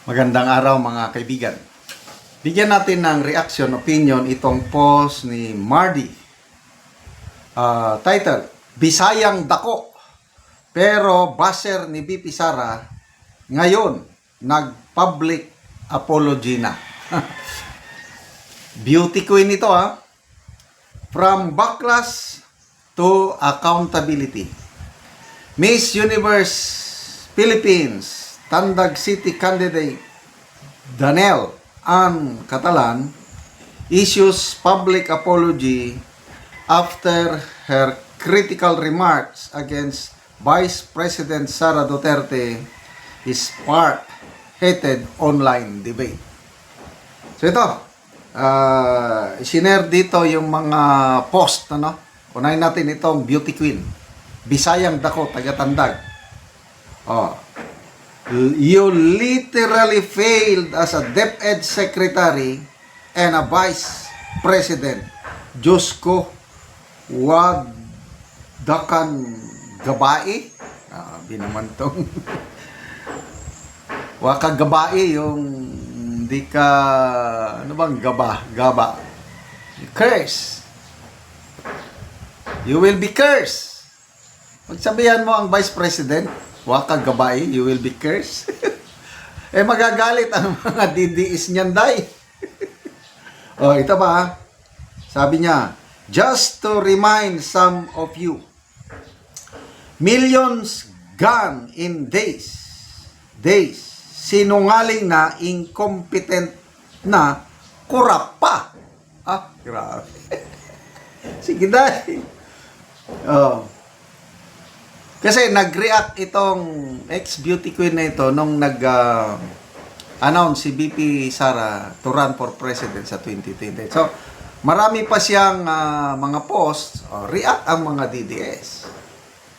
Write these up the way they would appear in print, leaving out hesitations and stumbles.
Magandang araw mga kaibigan. Bigyan natin ng reaction, opinion itong post ni Mardy. Title, Bisayang Dako. Pero baser ni BP Sara ngayon nag-public apology na. Beauty queen ito ha. From backlash to accountability. Miss Universe Philippines Tandag City candidate Danelle Ann Catalan issues public apology after her critical remarks against Vice President Sara Duterte sparked heated online debate. So ito, sinare dito yung mga post, ano? Unahin natin itong beauty queen. Bisayang Dako, taga-Tandag. You literally failed as a DepEd secretary and a vice president. Diyos ko, wag dakan gabai. Binaman tong waka gabai yung hindi ka, ano bang gaba. Curse. You will be cursed. Pagsabihan mo ang vice president, waka gabay, you will be cursed. Magagalit ang mga DDS niyan, day. Ito ba? Sabi niya, just to remind some of you, millions gone in days, sinungaling na, incompetent na, kurap pa. Grabe. Sige, day. Kasi nag-react itong ex-beauty queen na ito nung nag-announce si BP Sara to run for president sa 2020. So, marami pa siyang mga posts, react ang mga DDS.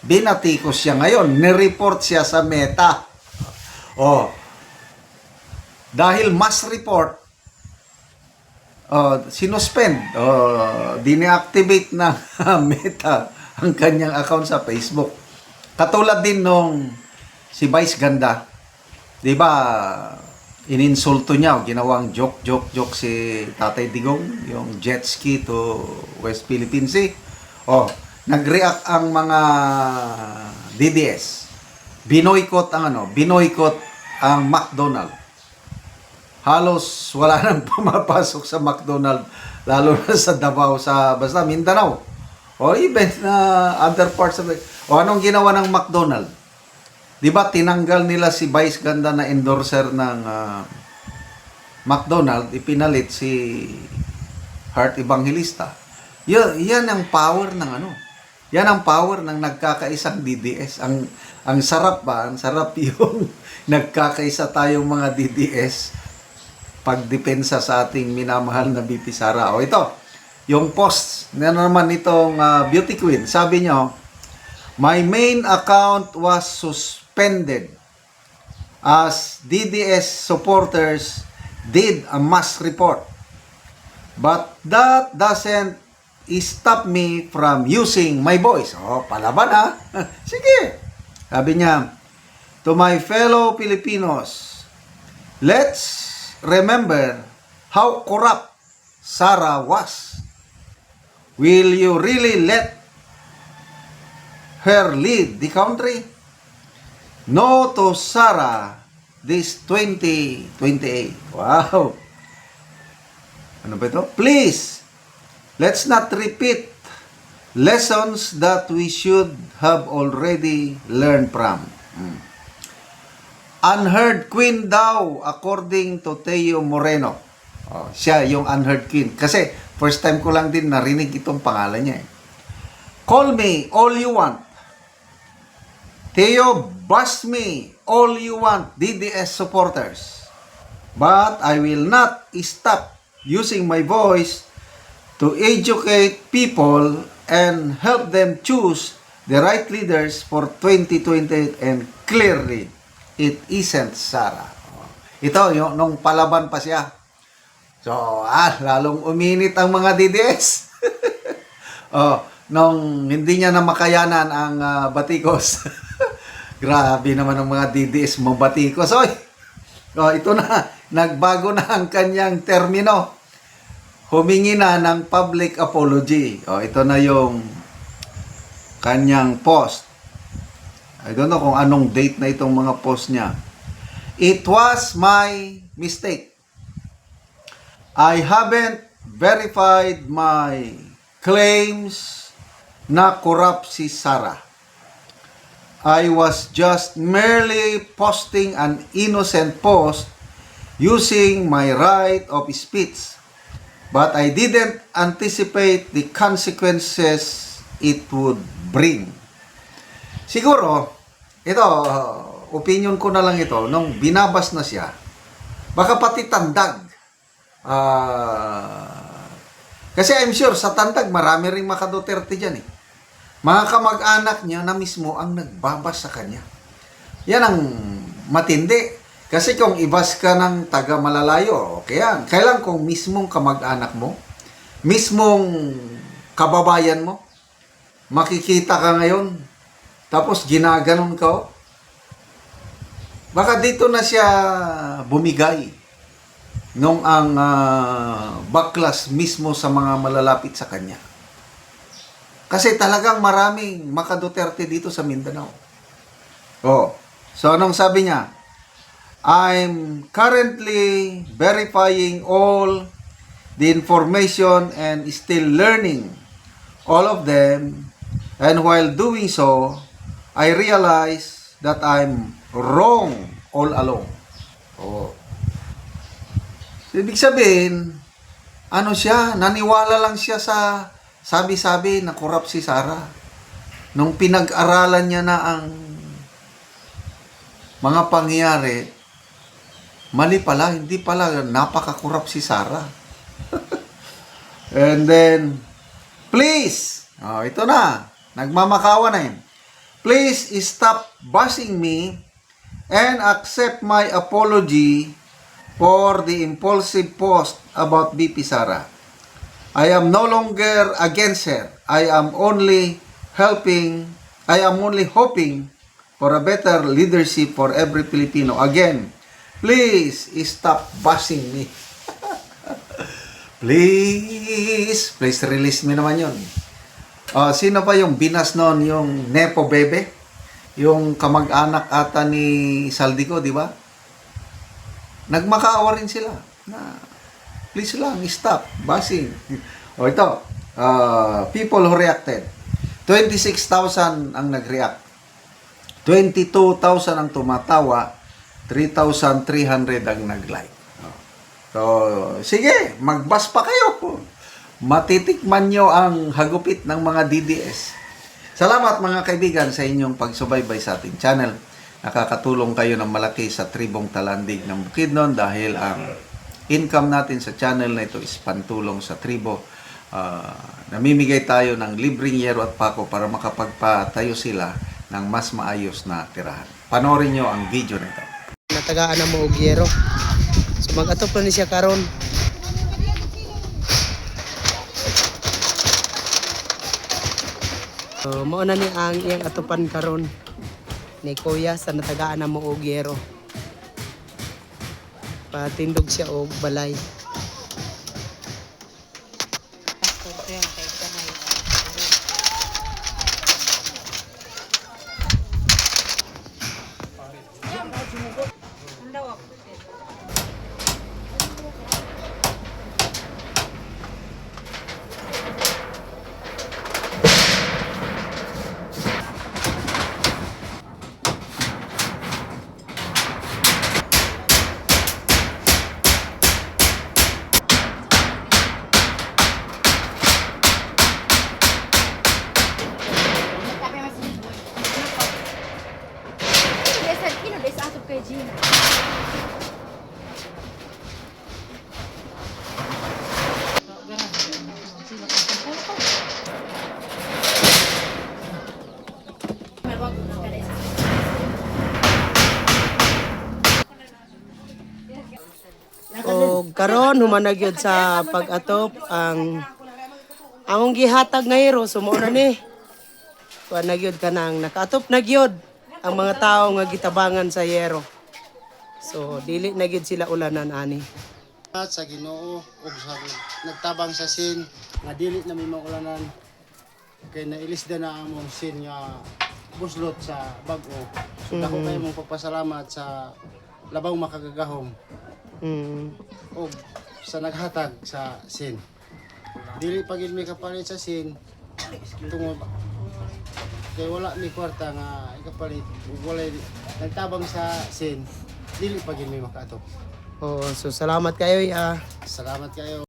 Binatikos siya ngayon, nireport siya sa Meta. Dahil mass report, sinuspend, dineactivate na Meta ang kanyang account sa Facebook. Katulad din nung si Vice Ganda, 'di ba? Ininsulto niya o ginawang joke si Tatay Digong, yung jet ski to West Philippine Sea. Nag-react ang mga DDS. Binoykot ang McDonald's. Halos wala nang pumapasok sa McDonald's, lalo na sa Davao, sa basta Mindanao. Even other parts of it. Anong ginawa ng McDonald's? Di ba tinanggal nila si Vice Ganda na endorser ng McDonald's, ipinalit si Heart Evangelista. Yan ang power ng Yan ang power ng nagkakaisang DDS. Ang sarap ba? Ang sarap yung nagkakaisa tayong mga DDS pagdepensa sa ating minamahal na BP Sara. Ito. Yung post na naman itong beauty queen, sabi nyo, my main account was suspended as DDS supporters did a mass report. But that doesn't stop me from using my voice. Palaban Sige. Sabi niya, to my fellow Filipinos, let's remember how corrupt Sara was. Will you really let her lead the country? No to Sara this 2028. Wow! Ano ba ito? Please, let's not repeat lessons that we should have already learned from. Unheard queen daw, according to Teo Moreno. Siya yung unheard queen. Kasi first time ko lang din narinig itong pangalan niya. Call me all you want. Teo, bust me all you want, DDS supporters. But I will not stop using my voice to educate people and help them choose the right leaders for 2020, and clearly, it isn't Sara. Ito, yung nung palaban pa siya. So, lalong uminit ang mga DDS. Nung hindi niya na makayanan ang batikos. Grabe naman ang mga DDS mabatikos. Ito na, nagbago na ang kanyang termino. Humingi na ng public apology. Ito na yung kanyang post. I don't know kung anong date na itong mga post niya. It was my mistake. I haven't verified my claims na corrupt si Sarah. I was just merely posting an innocent post using my right of speech. But I didn't anticipate the consequences it would bring. Siguro, ito, opinion ko na lang ito, nung binabas na siya, baka pati tandag. Kasi I'm sure, sa tandag, marami ring mga Duterte dyan eh. Mga kamag-anak niya na mismo ang nagbabas sa kanya. Yan ang matindi. Kasi kung ibas ka ng taga malalayo, okay yan. Kailan kung mismong kamag-anak mo, mismong kababayan mo, makikita ka ngayon, tapos ginaganon ka, baka dito na siya bumigay nung ang baklas mismo sa mga malalapit sa kanya. Kasi talagang maraming Maka Duterte dito sa Mindanao. So anong sabi niya? I'm currently verifying all the information and still learning all of them. And while doing so, I realize that I'm wrong all along. Ibig sabihin, ano siya, naniwala lang siya sa sabi-sabi na corrupt si Sarah. Nung pinag-aralan niya na ang mga pangyayari, mali pala, hindi pala, napaka-corrupt si Sarah. And then, please, ito na, nagmamakawa na yun. Please stop bashing me and accept my apology for the impulsive post about BP Sara. I am no longer against her. I am only hoping for a better leadership for every Filipino. Again, please stop bashing me. Please release me naman yun. Sino pa yung binas nun? Yung Nepo Bebe? Yung kamag-anak ata ni Saldico, di ba? Nagmakaawa rin sila. Please lang, stop bashing. Ito, people who reacted. 26,000 ang nag-react. 22,000 ang tumatawa. 3,300 ang nag-like. So, sige, mag-bash pa kayo. Matitikman nyo ang hagupit ng mga DDS. Salamat mga kaibigan sa inyong pagsubaybay sa ating channel. Nakakatulong kayo ng malaki sa tribong Talandig ng Bukidnon dahil ang income natin sa channel na ito is pantulong sa tribo. Namimigay tayo ng libreng yero at pako para makapagpatayo sila ng mas maayos na tirahan. Panoorin nyo ang video na ito. Natagaan na mo og yero. So mag-atop na ni siya karon. So mao na ni ang iyang atupan karon ni Kuya sa natagaan na mo og yero. Patindog siya og balay. O karon humanag yun sa pag-atop ang among gihatag nga hero sumo na ni. Kuan na gyud kanang nakaatop na gyud ang mga tao nga gitabangan sa yero. So dili na gid sila ulanan ani. At sa Ginoo ug sa nagtabang sa sin nga dili na may maulanan kay nailisda na among sin nga buslot sa bag-o. So dako kayo mong pagpasalamat sa labang makagagahom Mm. ug sa naghatag sa sin. Dili pa gid mi kapalit sa sin tungod kay wala mi kwarta nga ikapalit ug walay nagtabang sa sin dili pa gid mi makaatop. Oh, so salamat kayo ya. Salamat kayo.